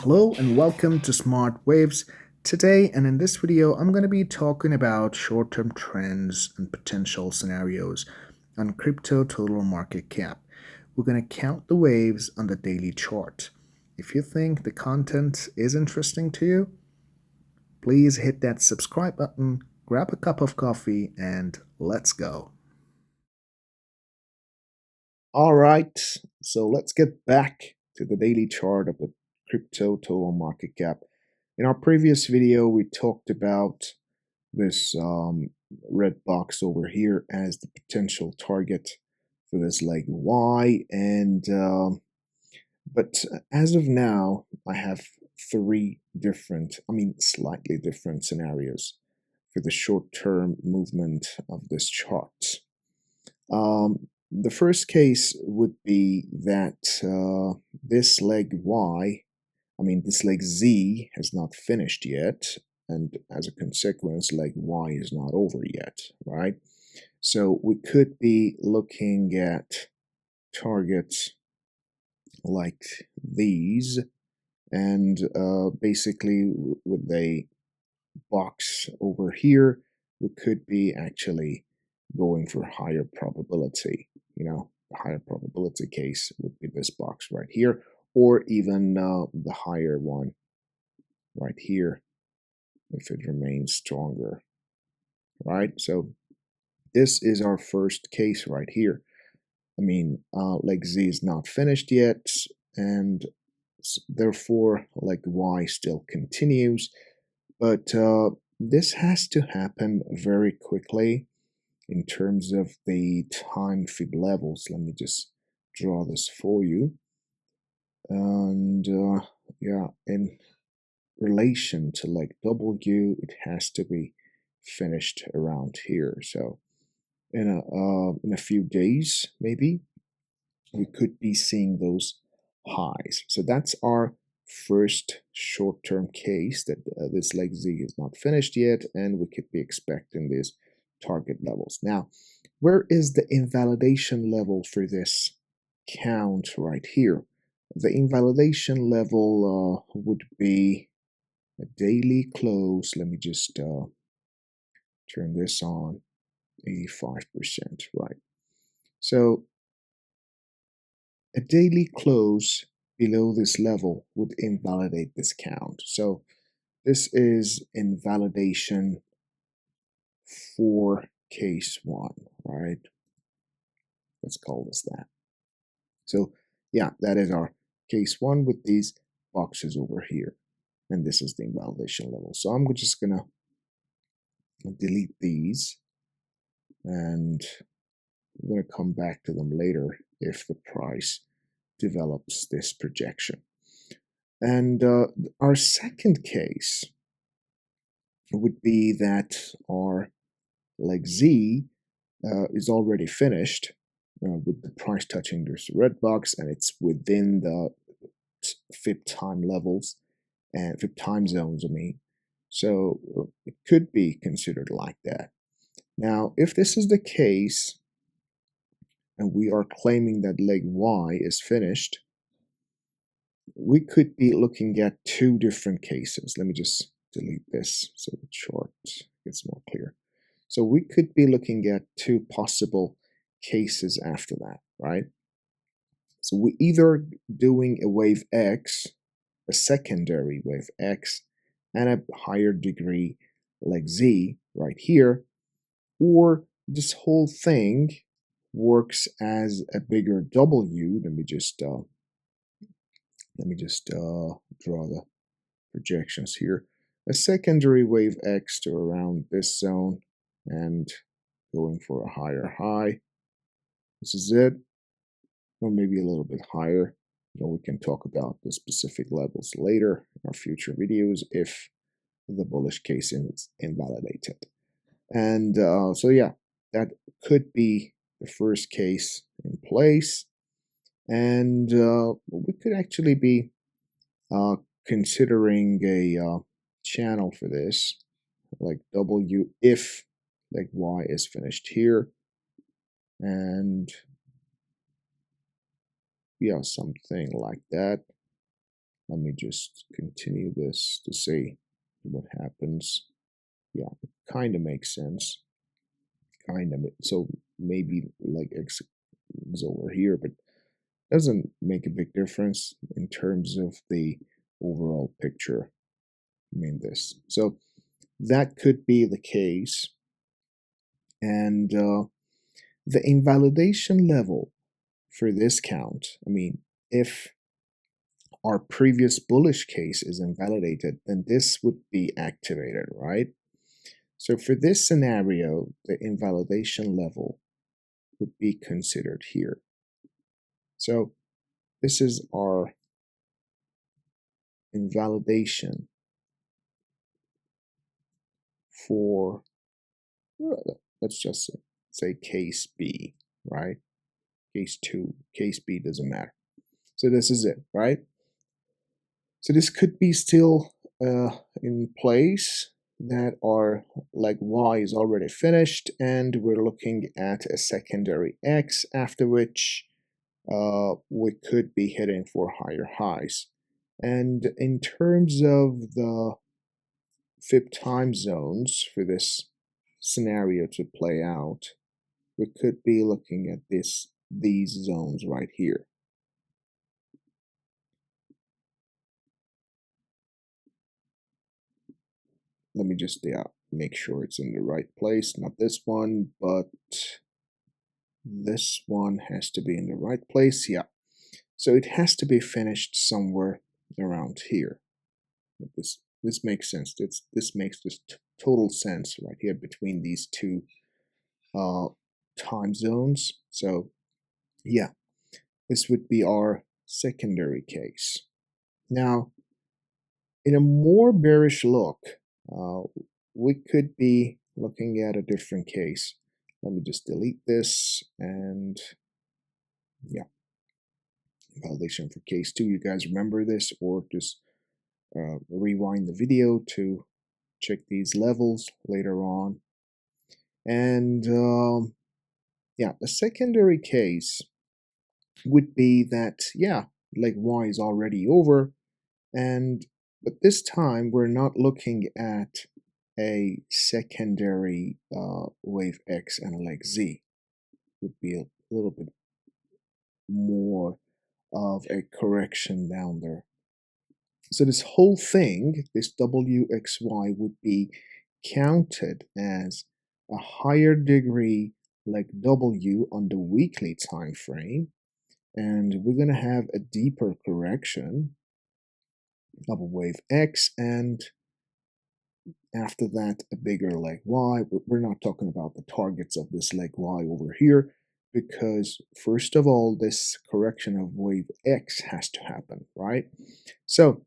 Hello and welcome to Smart Waves. Today and in this video, I'm going to be talking about short-term trends and potential scenarios on crypto total market cap. We're going to count the waves on the daily chart. If you think the content is interesting to you, please hit that subscribe button, grab a cup of coffee, and let's go. All right, so let's get back to the daily chart of the crypto total market cap. In our previous video, we talked about this red box over here as the potential target for this leg Y. But as of now, I have three different, slightly different scenarios for the short-term movement of this chart. The first case would be that this leg Y, this leg Z has not finished yet, and as a consequence, leg Y is not over yet, right? So we could be looking at targets like these, and basically with a box over here, we could be actually going for higher probability. The higher probability case would be this box right here, or even the higher one right here if it remains stronger, right? So this is our first case right here. Leg Z is not finished yet, and therefore leg Y still continues, but this has to happen very quickly in terms of the time fib levels. Let me just draw this for you. And yeah, in relation to leg W, it has to be finished around here. So in a few days, maybe, we could be seeing those highs. So that's our first short-term case that this leg Z is not finished yet, and we could be expecting these target levels. Now, where is the invalidation level for this count right here? The invalidation level would be a daily close. Let me just turn this on, 85%, right? So a daily close below this level would invalidate this count. So this is invalidation for case one, right? Let's call this that. So yeah, that is our case one with these boxes over here. And this is the invalidation level. So I'm just gonna delete these, and I'm gonna come back to them later if the price develops this projection. And our second case would be that our leg Z is already finished with the price touching this red box, and it's within the fib time levels and fib time zones, So it could be considered like that. Now, if this is the case, and we are claiming that leg Y is finished, we could be looking at two different cases. Let me just delete this so the chart gets more clear. So we could be looking at two possible cases after that, right? So we're either doing a wave X, a secondary wave X, and a higher degree like Z right here, or this whole thing works as a bigger W. Let me just draw the projections here. A secondary wave X to around this zone and going for a higher high. This is it, or maybe a little bit higher. We can talk about the specific levels later in our future videos if the bullish case is invalidated. And so yeah, that could be the first case in place. And we could actually be considering a channel for this, like W if like Y is finished here. And yeah, something like that. Let me just continue this to see what happens. Yeah, it kind of makes sense. Kind of. So maybe like X is over here, but doesn't make a big difference in terms of the overall picture. I mean this. So that could be the case. And the invalidation level for this count, I mean, if our previous bullish case is invalidated, then this would be activated, right? So for this scenario, the invalidation level would be considered here. So this is our invalidation for, let's just say case B, right? Case 2, case B doesn't matter. So this is it, right? So this could be still in place that are like Y is already finished and we're looking at a secondary X, after which we could be heading for higher highs. And in terms of the fib time zones for this scenario to play out, we could be looking at these zones right here. Let me just make sure it's in the right place. Not this one, but this one has to be in the right place. Yeah. So it has to be finished somewhere around here. This makes sense. This makes total sense right here between these two time zones. So yeah, this would be our secondary case. Now, in a more bearish look, we could be looking at a different case. Let me just delete this and yeah, validation for case 2. You guys remember this, or just rewind the video to check these levels later on. And yeah, the secondary case would be that, yeah, leg Y is already over, and but this time we're not looking at a secondary wave X and a leg Z. Would be a little bit more of a correction down there. So this whole thing, this WXY, would be counted as a higher degree like W on the weekly time frame, and we're going to have a deeper correction of a wave X, and after that a bigger leg Y. We're not talking about the targets of this leg Y over here, because first of all, this correction of wave X has to happen, right? So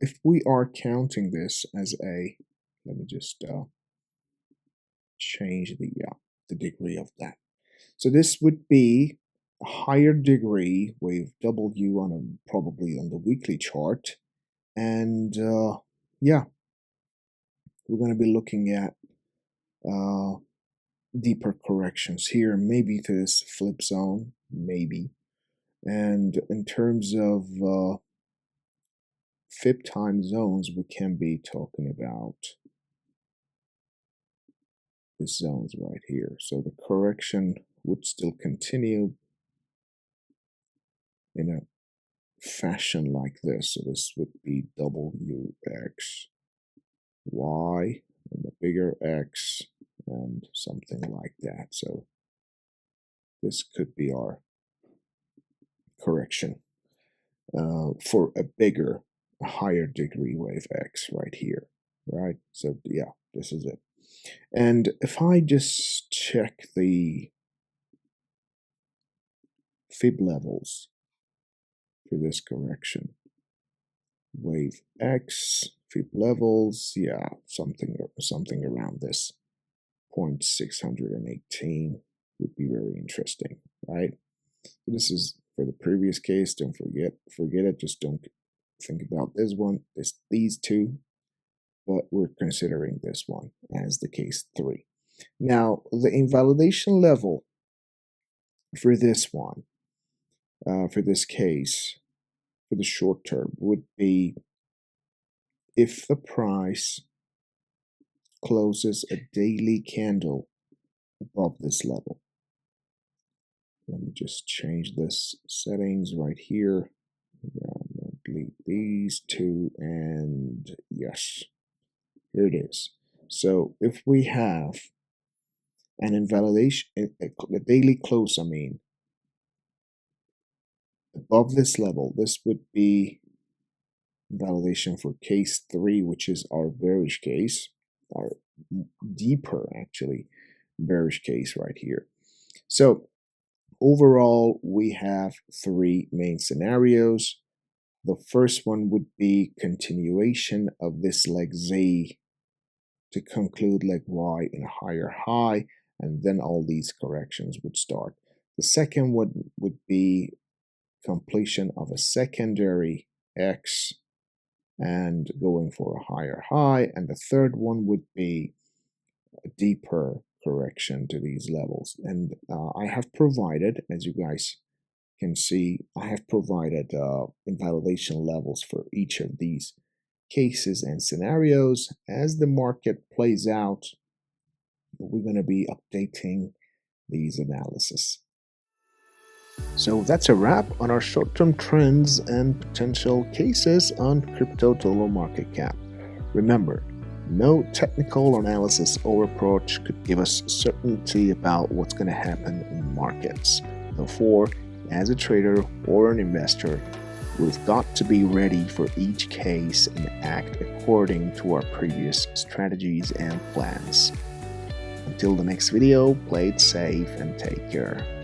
if we are counting this as a, let me just change the degree of that. So this would be a higher degree wave W on probably on the weekly chart, and yeah, we're going to be looking at deeper corrections here, maybe to this flip zone, maybe. And in terms of fib time zones, we can be talking about the zones right here. So the correction would still continue in a fashion like this. So this would be WX, Y, and a bigger X, and something like that. So this could be our correction for a bigger, a higher degree wave X right here, right? So yeah, this is it. And if I just check the fib levels for this correction, wave X, fib levels, yeah, something around this 0.618 would be very interesting, right? This is for the previous case. Don't forget it. Just don't think about this one. These two, but we're considering this one as the case 3. Now, the invalidation level for this one, for this case, for the short term would be if the price closes a daily candle above this level. Let me just change this settings right here. Delete these two, and yes, here it is. So if we have an invalidation, a daily close, above this level, this would be validation for case 3, which is our bearish case, our deeper actually bearish case right here. So overall, we have 3 main scenarios. The first one would be continuation of this leg Z to conclude leg Y in a higher high, and then all these corrections would start. The second one would be completion of a secondary X and going for a higher high, and the third one would be a deeper correction to these levels. And I have provided, as you guys can see, I have provided invalidation levels for each of these cases and scenarios. As the market plays out, we're going to be updating these analysis. So that's a wrap on our short-term trends and potential cases on crypto dollar market cap. Remember, no technical analysis or approach could give us certainty about what's going to happen in markets. Therefore, as a trader or an investor, we've got to be ready for each case and act according to our previous strategies and plans. Until the next video, play it safe and take care.